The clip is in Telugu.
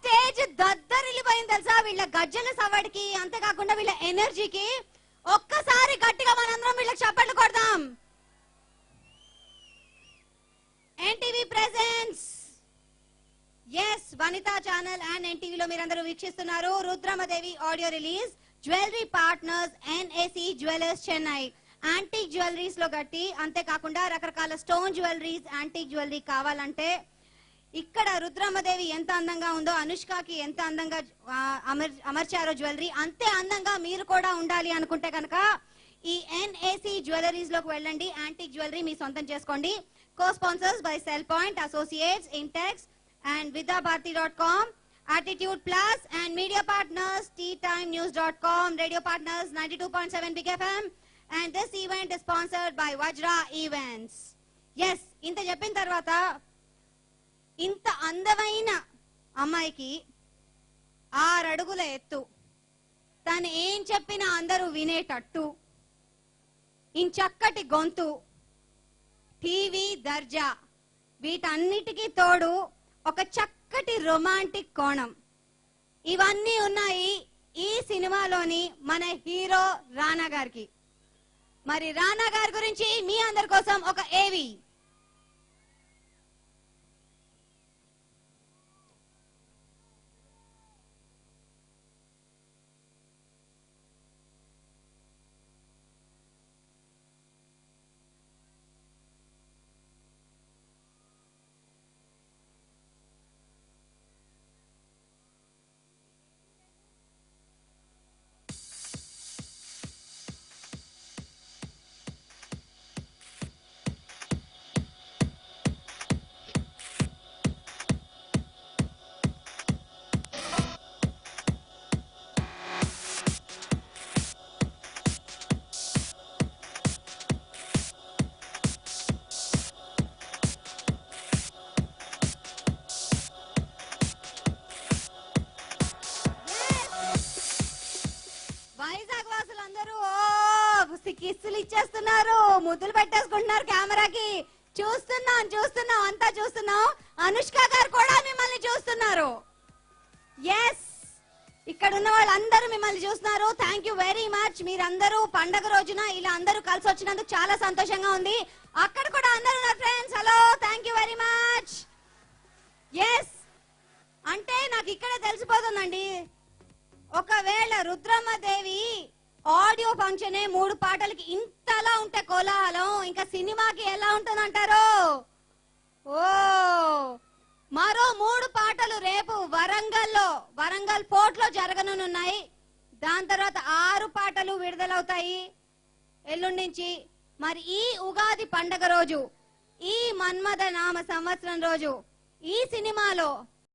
స్టేజ్ దద్దరిల్లిపోయింది తెలుసా వీళ్ళ గజ్జల సవడికి, అంతేకాకుండా వీళ్ళ ఎనర్జీకి. ఒక్కసారి గట్టిగా మనందరం వీళ్ళకి చప్పట్లు కొడదాం. ఎన్టీవీ ప్రెజెన్స్ ఎస్ వనితా ఛానల్ అండ్ ఎన్టీవీలో మీరందరూ వీక్షిస్తున్నారు Rudramadevi audio release jewellery partners NAC jewellers Chennai. Antique jewelleries లో గట్టి, అంతేకాకుండా రకరకాల స్టోన్ జ్యువెలరీస్, యాంటిక్ జ్యువెలరీ కావాలంటే ఇక్కడ రుద్రమదేవి ఎంత అందంగా ఉందో, అనుష్కకి ఎంత అందంగా అమర్చారో జ్యువెలరీ, అంతే అందంగా మీరు కూడా ఉండాలి అనుకుంటే కనుక ఈ ఎన్ఏసి జ్యువెలరీస్ లోకి వెళ్ళండి. యాంటిక్ జ్యువెలరీ మీ సొంతం చేసుకోండి. Co-sponsors by Cell Point, Associates, Intex and vidhabharati.com, Attitude Plus and media partners teatimenews.com, radio partners 92.7 Big FM, and this event is sponsored by Vajra Events. Yes, ఇంత చెప్పిన తర్వాత ఇంత అందమైన అమ్మాయికి 6 అడుగుల ఎత్తు, తను ఏం చెప్పినా అందరూ వినేటట్టు, ఇంచక్కటి గొంతు, టీవీ దర్జా, వీటన్నిటికీ తోడు ఒక చక్కటి రొమాంటిక్ కోణం, ఇవన్నీ ఉన్నాయి ఈ సినిమాలోని మన హీరో రానా గారికి. మరి రానా గారి గురించి మీ అందరి కోసం ఒక ఏవి. వైజాగ్ వాసులందరూ కిస్సులు ఇచ్చేస్తున్నారు, ముద్దులు పెట్టేసుకుంటున్నారు కెమెరాకి. చూస్తున్నాం అంతా చూస్తున్నాం. అనుష్క గారు కూడా మిమ్మల్ని చూస్తున్నారు. ఎస్, ఇక్కడ ఉన్న వాళ్ళందరూ మిమ్మల్ని చూస్తున్నారు. Thank you very much. మీరందరూ పండగ రోజున ఇలా అందరూ కలిసి వచ్చినందుకు చాలా సంతోషంగా ఉంది. అక్కడ కూడా అందరూ నా friends, hello, thank you very much. Yes, అంటే నాకు ఇక్కడే తెలిసిపోతుందండి, ఒకవేళ రుద్రమదేవి ఆడియో ఫంక్షన్ 3 పాటలకి ఇంతలా ఉంటే కోలాహలం, ఇంకా సినిమాకి ఎలా ఉంటుందంటారు? ఓ, మరో 3 పాటలు రేపు వరంగల్ ఫోర్ట్ లో జరగనున్నాయి. దాని తర్వాత 6 పాటలు విడుదలవుతాయి ఎల్లుండి నుంచి. మరి ఈ ఉగాది పండగ రోజు, ఈ మన్మథ నామ సంవత్సరం రోజు ఈ సినిమాలో